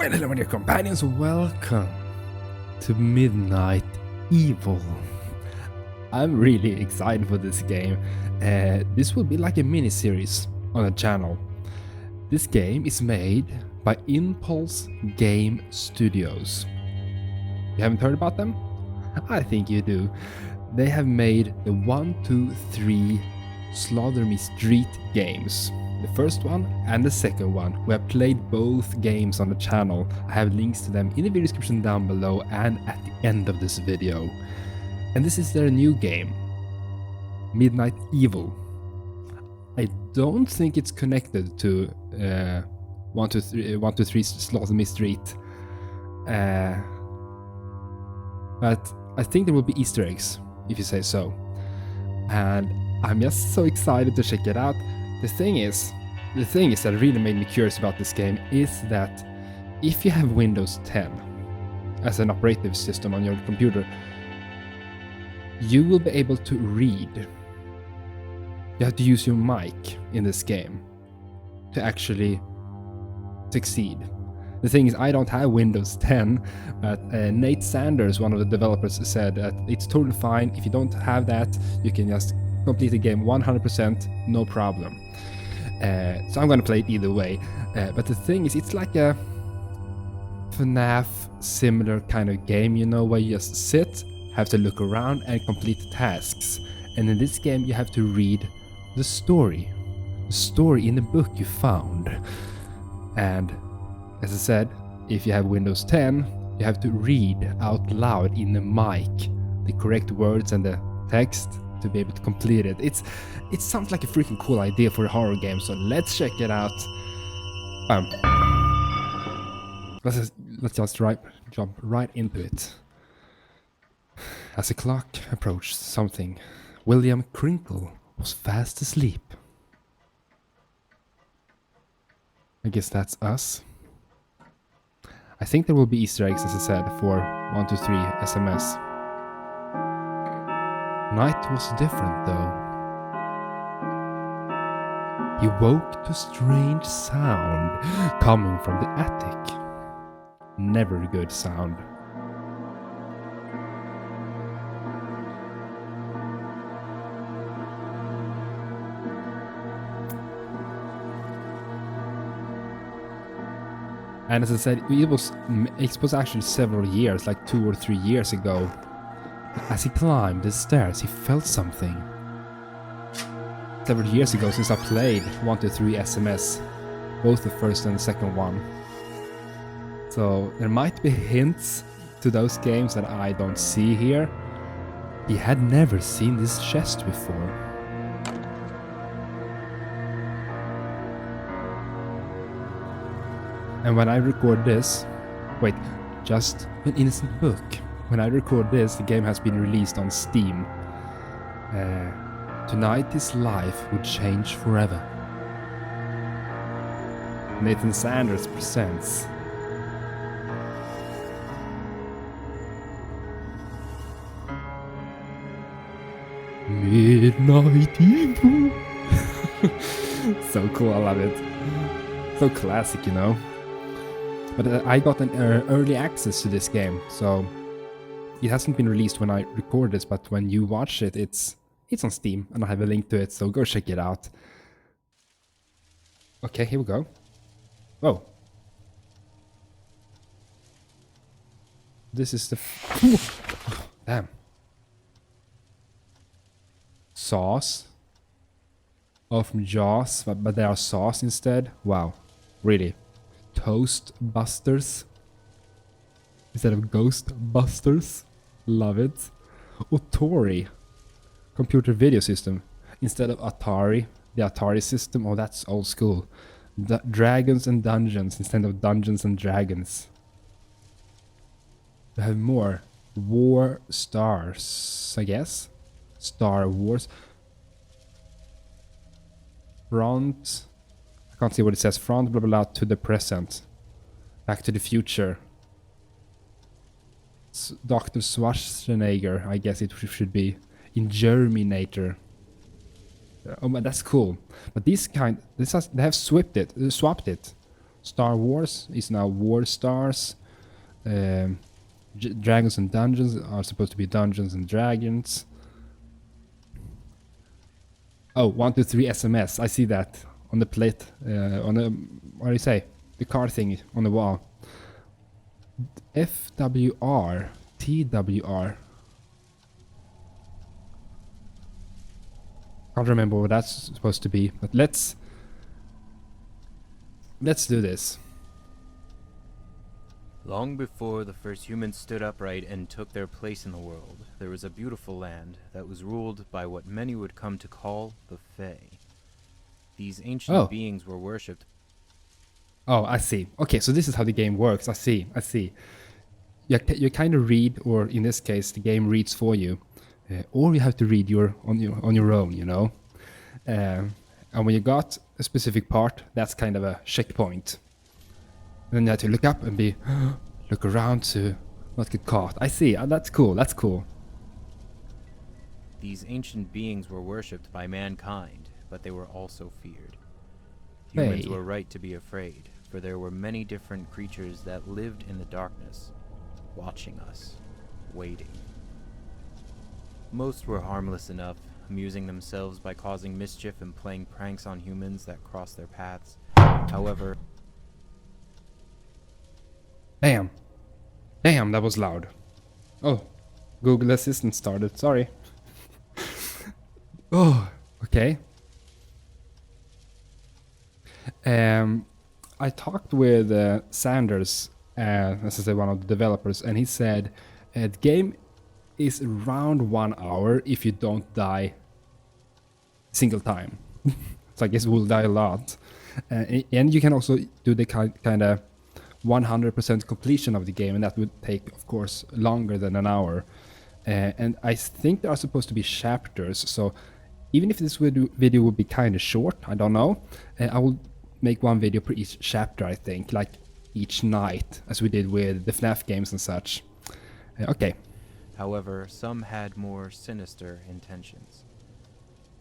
Hello, my dear companions, welcome to Midnight Evil. I'm really excited for this game. This will be like a mini-series on the channel. This game is made by Impulse Game Studios. You haven't heard about them? I think you do. They have made the 1, 2, 3 Slaughter Me Street games. The first one and the second one. We have played both games on the channel. I have links to them in the video description down below and at the end of this video. And this is their new game, Midnight Evil. I don't think it's connected to 1, 2, 3 Slaughter Me Street. But I think there will be Easter eggs, if you say so. And I'm just so excited to check it out. The thing is that really made me curious about this game is that if you have Windows 10 as an operating system on your computer, you will be able to read. You have to use your mic in this game to actually succeed. The thing is, I don't have Windows 10, but Nate Sanders, one of the developers, said that it's totally fine. If you don't have that, you can just complete the game 100%, no problem. So I'm gonna play it either way. But the thing is, it's like a FNAF similar kind of game, you know, where you just sit, have to look around and complete the tasks. And in this game, you have to read the story in the book you found. And as I said, if you have Windows 10, you have to read out loud in the mic the correct words and the text to be able to complete it. It sounds like a freaking cool idea for a horror game, so let's check it out. Let's just jump right into it. As the clock approached something, William Crinkle was fast asleep. I guess that's us. I think there will be Easter eggs, as I said, for 1, 2, 3 SMS. Night was different, though. He woke to a strange sound coming from the attic. Never a good sound. And as I said, it was actually several years, like 2 or 3 years ago. As he climbed the stairs, he felt something. Several years ago since I played 1, 2, 3 SMS, both the first and the second one. So there might be hints to those games that I don't see here. He had never seen this chest before. And when I record this, wait, just an innocent book. When I record this, the game has been released on Steam. Tonight his life would change forever. Nathan Sanders presents Midnight Evil. So cool, I love it. So classic, you know. But I got an early access to this game, so it hasn't been released when I record this, but when you watch it, it's on Steam, and I have a link to it, so go check it out. Okay, here we go. Whoa. This is the... Damn. Sauce. Oh, from Jaws, but they are sauce instead. Wow, really. Toast Busters instead of Ghost Busters. Love it. Otori, computer video system instead of Atari, the Atari system. Oh, that's old school. Dragons and Dungeons instead of Dungeons and Dragons. We have more. War Stars, I guess. Star Wars. Front. I can't see what it says. Front, blah, blah, blah, to the present. Back to the future. Dr. Schwarzenegger, I guess it should be. In Germinator. Oh, but that's cool. But they have swapped it. Star Wars is now War Stars. Dragons and Dungeons are supposed to be Dungeons and Dragons. Oh, 123 SMS. I see that on the plate, on the, what do you say? The car thing on the wall. FWR, TWR. Can't remember what that's supposed to be, but let's do this. Long before the first humans stood upright and took their place in the world, there was a beautiful land that was ruled by what many would come to call the Fae. These ancient beings were worshipped. Oh, I see. Okay, so this is how the game works. I see. You kind of read, or in this case, the game reads for you, or you have to read on your own. You know, and when you got a specific part, that's kind of a checkpoint. And then you have to look up and look around to not get caught. I see. That's cool. That's cool. These ancient beings were worshipped by mankind, but they were also feared. Humans were right to be afraid, for there were many different creatures that lived in the darkness, watching us, waiting. Most were harmless enough, amusing themselves by causing mischief and playing pranks on humans that crossed their paths. However... Damn, that was loud. Oh, Google Assistant started, sorry. Oh, okay. I talked with Sanders, as I said, one of the developers, and he said the game is around 1 hour if you don't die single time. So I guess we'll die a lot. And you can also do the kind of 100% completion of the game, and that would take, of course, longer than an hour. And I think there are supposed to be chapters, so even if this video would be kind of short, I don't know, I will make one video per each chapter, I think, like each night, as we did with the FNAF games and such. Okay. However, some had more sinister intentions.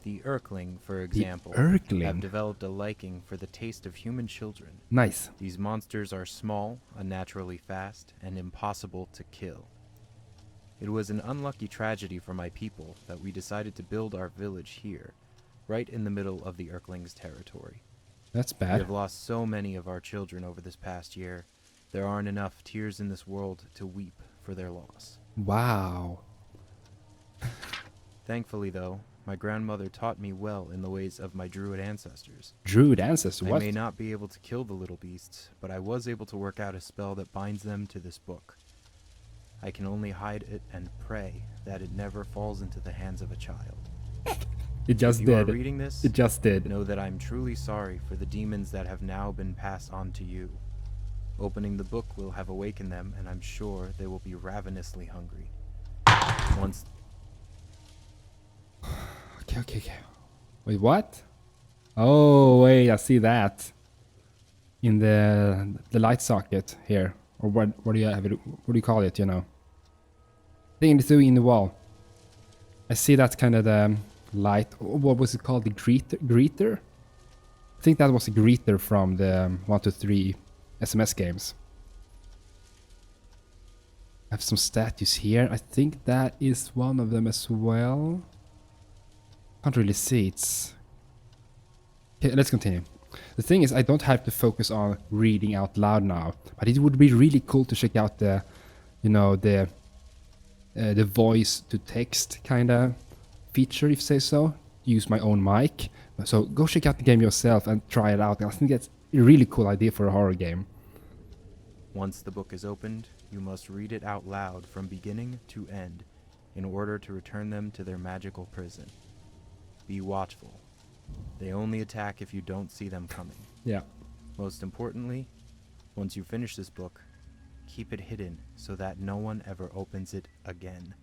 The Urkling, for example, have developed a liking for the taste of human children. Nice. These monsters are small, unnaturally fast, and impossible to kill. It was an unlucky tragedy for my people that we decided to build our village here, right in the middle of the Urkling's territory. That's bad. We have lost so many of our children over this past year. There aren't enough tears in this world to weep for their loss. Wow. Thankfully, though, my grandmother taught me well in the ways of my druid ancestors. Druid ancestors? What? I may not be able to kill the little beasts, but I was able to work out a spell that binds them to this book. I can only hide it and pray that it never falls into the hands of a child. It just if did. You are reading this, it just did. Know that I'm truly sorry for the demons that have now been passed on to you. Opening the book will have awakened them, and I'm sure they will be ravenously hungry. Once... Okay. Wait, what? Oh, wait, I see that. In the light socket here. Or what do you have it? What do you call it, you know? Thing in the wall. I see that kind of the light. What was it called? The greeter? I think that was a greeter from the 123 SMS games. I have some statues here. I think that is one of them as well. Can't really see. It's... Okay, let's continue. The thing is, I don't have to focus on reading out loud now, but it would be really cool to check out the, you know, the voice to text kind of feature, if you say so. Use my own mic. So go check out the game yourself and try it out. I think that's a really cool idea for a horror game. Once the book is opened, you must read it out loud from beginning to end in order to return them to their magical prison. Be watchful. They only attack if you don't see them coming. Yeah. Most importantly, once you finish this book, keep it hidden so that no one ever opens it again.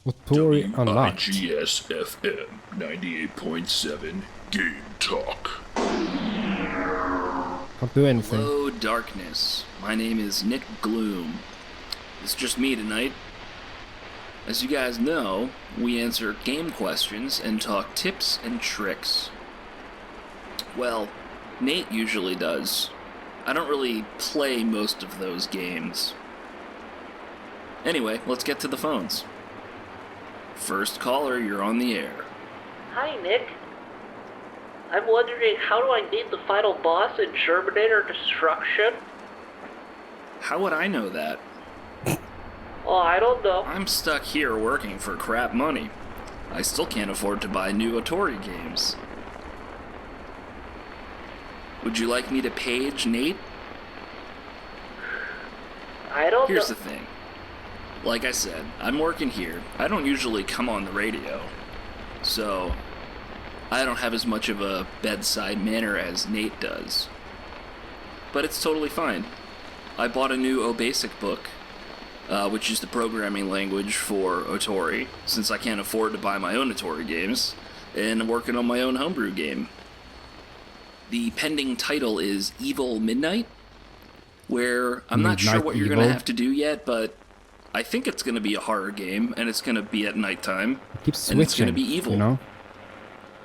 Authority unlocked. WIGS-FM 98.7 Game Talk. Can't do anything. Hello, darkness. My name is Nick Gloom. It's just me tonight. As you guys know, we answer game questions and talk tips and tricks. Well, Nate usually does. I don't really play most of those games. Anyway, let's get to the phones. First caller, you're on the air. Hi, Nick. I'm wondering, how do I beat the final boss in Terminator Destruction? How would I know that? Oh, I don't know. I'm stuck here working for crap money. I still can't afford to buy new Atari games. Would you like me to page Nate? I don't Here's know. the thing. Like I said, I'm working here. I don't usually come on the radio. So, I don't have as much of a bedside manner as Nate does. But it's totally fine. I bought a new OBasic book, which is the programming language for Atari, since I can't afford to buy my own Atari games, and I'm working on my own homebrew game. The pending title is Evil Midnight, where I'm not sure what you're going to have to do yet, but I think it's going to be a horror game, and it's going to be at nighttime, Keep switching, and it's going to be evil. you know?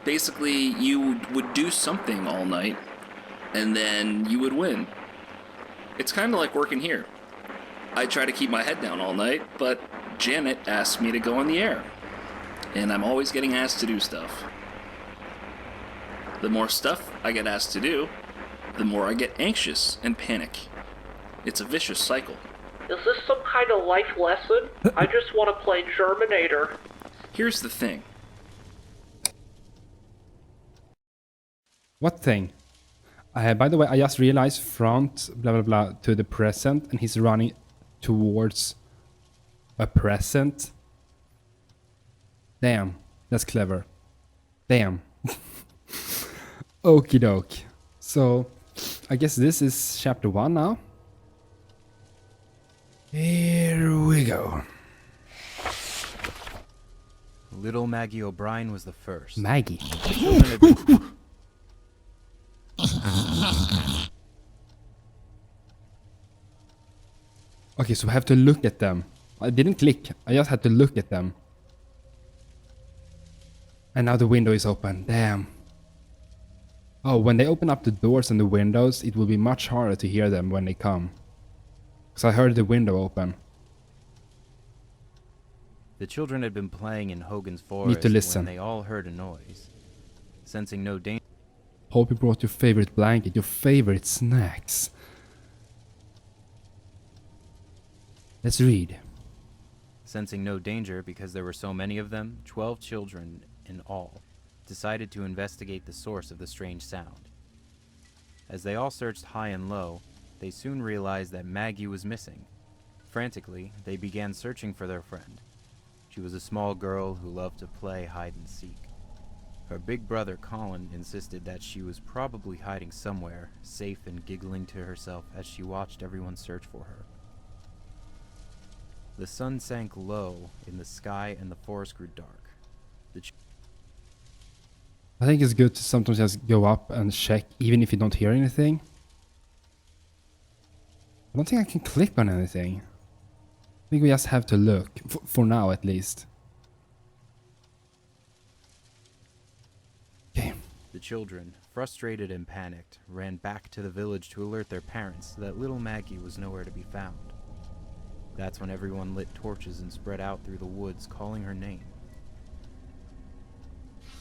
Basically, you would do something all night, and then you would win. It's kind of like working here. I try to keep my head down all night, but Janet asks me to go on the air, and I'm always getting asked to do stuff. The more stuff I get asked to do, the more I get anxious and panic. It's a vicious cycle. Is this some kind of life lesson? I just want to play Terminator. Here's the thing. What thing? By the way, I just realized front, blah blah blah, to the present, and he's running towards a present. Damn, that's clever. Damn. Okie doke. So, I guess this is chapter 1 now. Here we go. Little Maggie O'Brien was the first. Maggie. The children had been- Okay, so I have to look at them. I didn't click, I just had to look at them. And now the window is open, damn. Oh, when they open up the doors and the windows, it will be much harder to hear them when they come. Because I heard the window open. The children had been playing in Hogan's Forest listen. when they all heard a noise. Sensing no danger, Hope you brought your favorite blanket, your favorite snacks. Let's read. Sensing no danger because there were so many of them, 12 children in all decided to investigate the source of the strange sound. As they all searched high and low, they soon realized that Maggie was missing. Frantically, they began searching for their friend. She was a small girl who loved to play hide and seek. Her big brother Colin insisted that she was probably hiding somewhere, safe and giggling to herself as she watched everyone search for her. The sun sank low in the sky and the forest grew dark. I think it's good to sometimes just go up and check, even if you don't hear anything. I don't think I can click on anything. I think we just have to look, for now at least. Okay. The children, frustrated and panicked, ran back to the village to alert their parents that little Maggie was nowhere to be found. That's when everyone lit torches and spread out through the woods calling her name.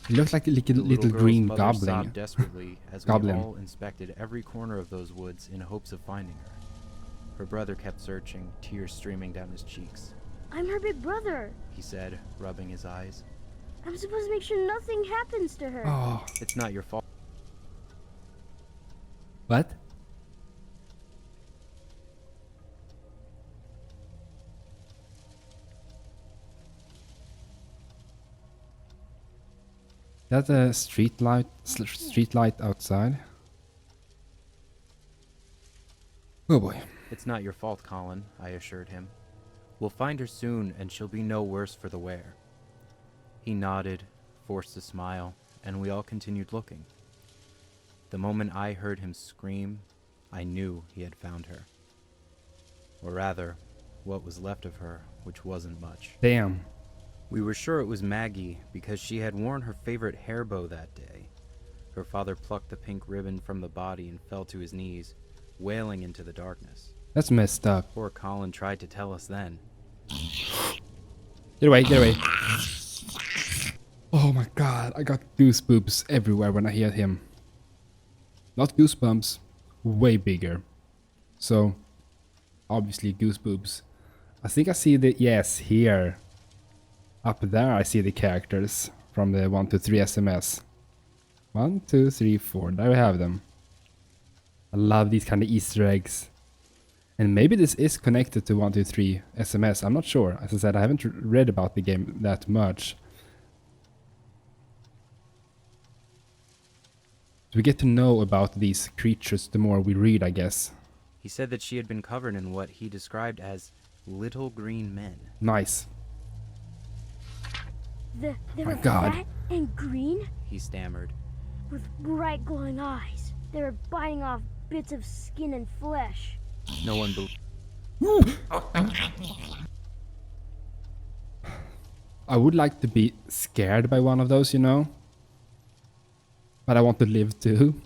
It looks like a The little girl's green mother goblin. sobbed desperately as Goblin. we all inspected every corner of those woods in hopes of finding her. Her brother kept searching, tears streaming down his cheeks. I'm her big brother. He said, rubbing his eyes. I'm supposed to make sure nothing happens to her. Oh, It's not your fault. what? That's a street light outside. Oh boy. It's not your fault, Colin, I assured him. We'll find her soon, and she'll be no worse for the wear. He nodded, forced a smile, and we all continued looking. The moment I heard him scream, I knew he had found her. Or rather, what was left of her, which wasn't much. Damn. We were sure it was Maggie because she had worn her favorite hair bow that day. Her father plucked the pink ribbon from the body and fell to his knees, wailing into the darkness. That's messed up. Poor Colin tried to tell us then. Get away, get away. Oh my god, I got goosebumps everywhere when I hear him. Not goosebumps, way bigger. So, obviously goosebumps. I think I see the, yes, here. Up there I see the characters from the 1, 2, 3 SMS. 1, 2, 3, 4, there we have them. I love these kind of Easter eggs. And maybe this is connected to 1, 2, 3 SMS, I'm not sure. As I said, I haven't read about the game that much. So we get to know about these creatures the more we read, I guess. He said that she had been covered in what he described as little green men. Nice. They My were God. fat and green He stammered. with bright glowing eyes. They were biting off bits of skin and flesh. No one believed. I would like to be scared by one of those, you know? But I want to live too.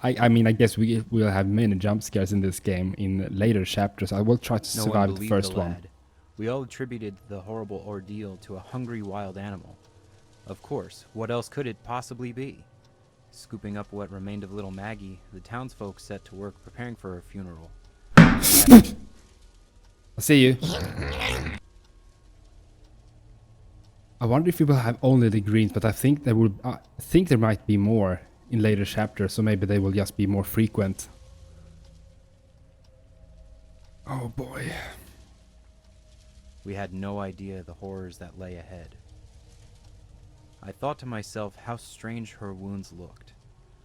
I mean, I guess we'll have many jump scares in this game in later chapters. I will try to No one survive the believed first the one. lad. We all attributed the horrible ordeal to a hungry wild animal. Of course, what else could it possibly be? Scooping up what remained of little Maggie, the townsfolk set to work preparing for her funeral. I'll see you. I wonder if we will have only the greens, but I think there might be more in later chapters, so maybe they will just be more frequent. Oh boy. We had no idea the horrors that lay ahead. I thought to myself how strange her wounds looked.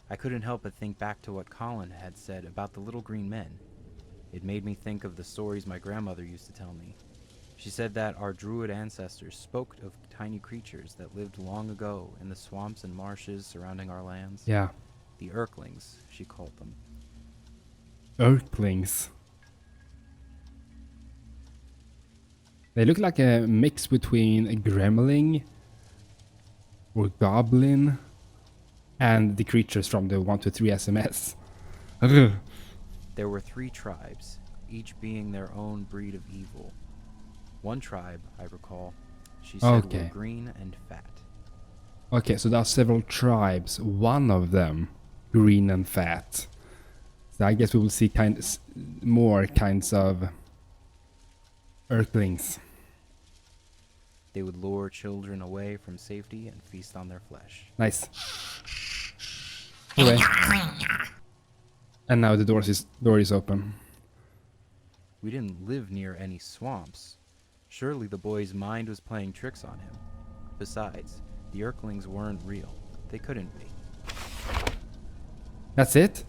I couldn't help but think back to what Colin had said about the little green men. It made me think of the stories my grandmother used to tell me. She said that our druid ancestors spoke of tiny creatures that lived long ago in the swamps and marshes surrounding our lands. Yeah. The Urklings, she called them. Earthlings. They look like a mix between a gremlin or goblin and the creatures from the 1, 2, 3 SMS. Ugh. There were 3 tribes, each being their own breed of evil. One tribe, I recall, she said Okay. were green and fat. Okay, so there are several tribes. One of them, green and fat. So I guess we will see more kinds of Earthlings. They would lure children away from safety and feast on their flesh. Nice. Anyway. And now the door is open. We didn't live near any swamps. Surely the boy's mind was playing tricks on him. Besides, the Urklings weren't real. They couldn't be. That's it?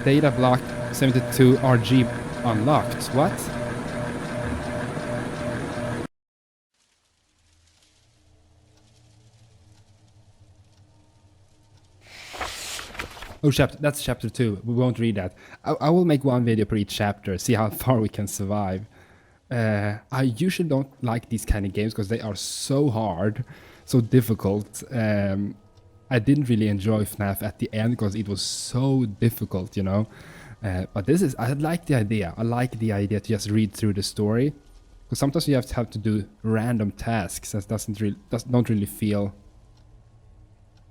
Data block 72 RG unlocked. What? Oh, that's chapter 2. We won't read that. I will make one video per each chapter, see how far we can survive. I usually don't like these kind of games because they are so hard, so difficult. I didn't really enjoy FNAF at the end because it was so difficult, you know. But I like the idea. I like the idea to just read through the story. Because sometimes you have to do random tasks that don't really feel,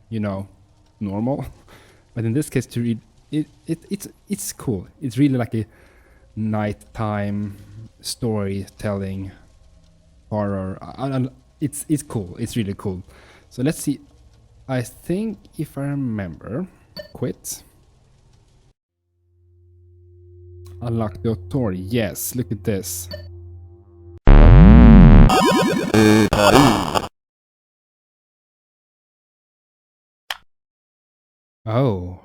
you know, normal. But in this case, to read it's cool. It's really like a nighttime storytelling horror. It's cool. It's really cool. So let's see. I think if I remember, quit. Unlock the authority. Yes, look at this. Oh.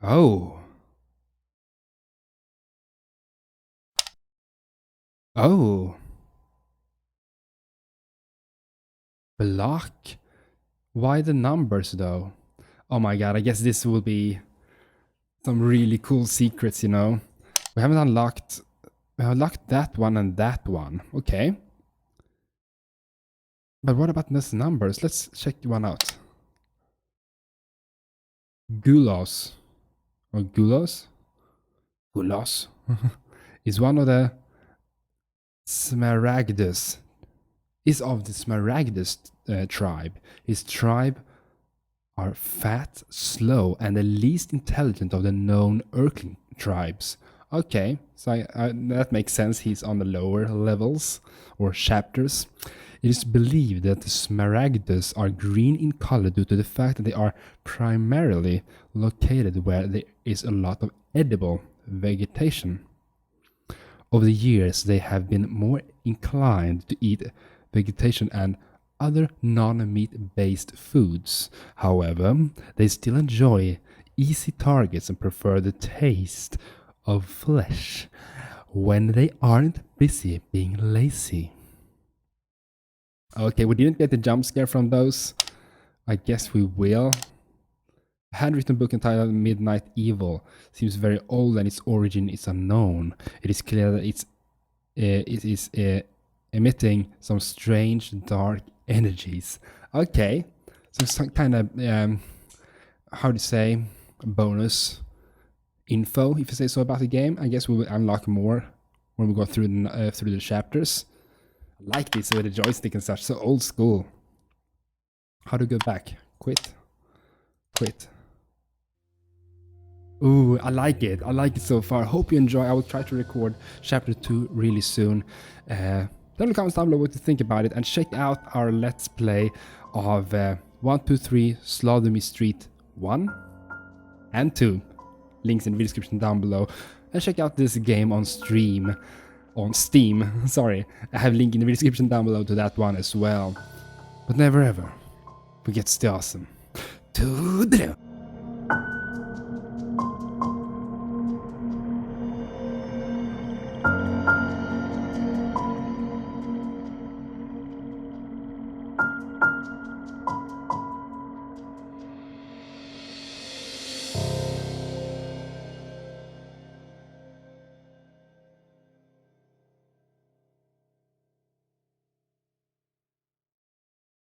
Oh. Oh. Block? Why the numbers though? Oh my god, I guess this will be some really cool secrets, you know. We have unlocked that one and that one. Okay. But what about these numbers? Let's check one out. Gulos, or Gulos? Gulos is one of the Smaragdus, is of the Smaragdus tribe. His tribe are fat, slow, and the least intelligent of the known Urkling tribes. Okay, so that makes sense. He's on the lower levels or chapters. It is believed that the Smaragdus are green in color due to the fact that they are primarily located where there is a lot of edible vegetation. Over the years, they have been more inclined to eat vegetation and other non-meat based foods. However, they still enjoy easy targets and prefer the taste of flesh when they aren't busy being lazy. Okay, we didn't get the jump scare from those. I guess we will. A handwritten book entitled Midnight Evil seems very old and its origin is unknown. It is clear that it is emitting some strange dark energies. Okay, so some kind of how to say bonus info, if you say so, about the game. I guess we will unlock more when we go through the chapters. I like this with the joystick and such, so old school. How to go back? Quit. Ooh, I like it. I like it so far. Hope you enjoy. I will try to record chapter 2 really soon. Tell me in the comments down below what you think about it, and check out our let's play of 123 Slaughter Street 1 and 2. Links in the description down below. And check out this game on Steam. Sorry. I have a link in the description down below to that one as well. But never ever forget to stay awesome. Toodeloo!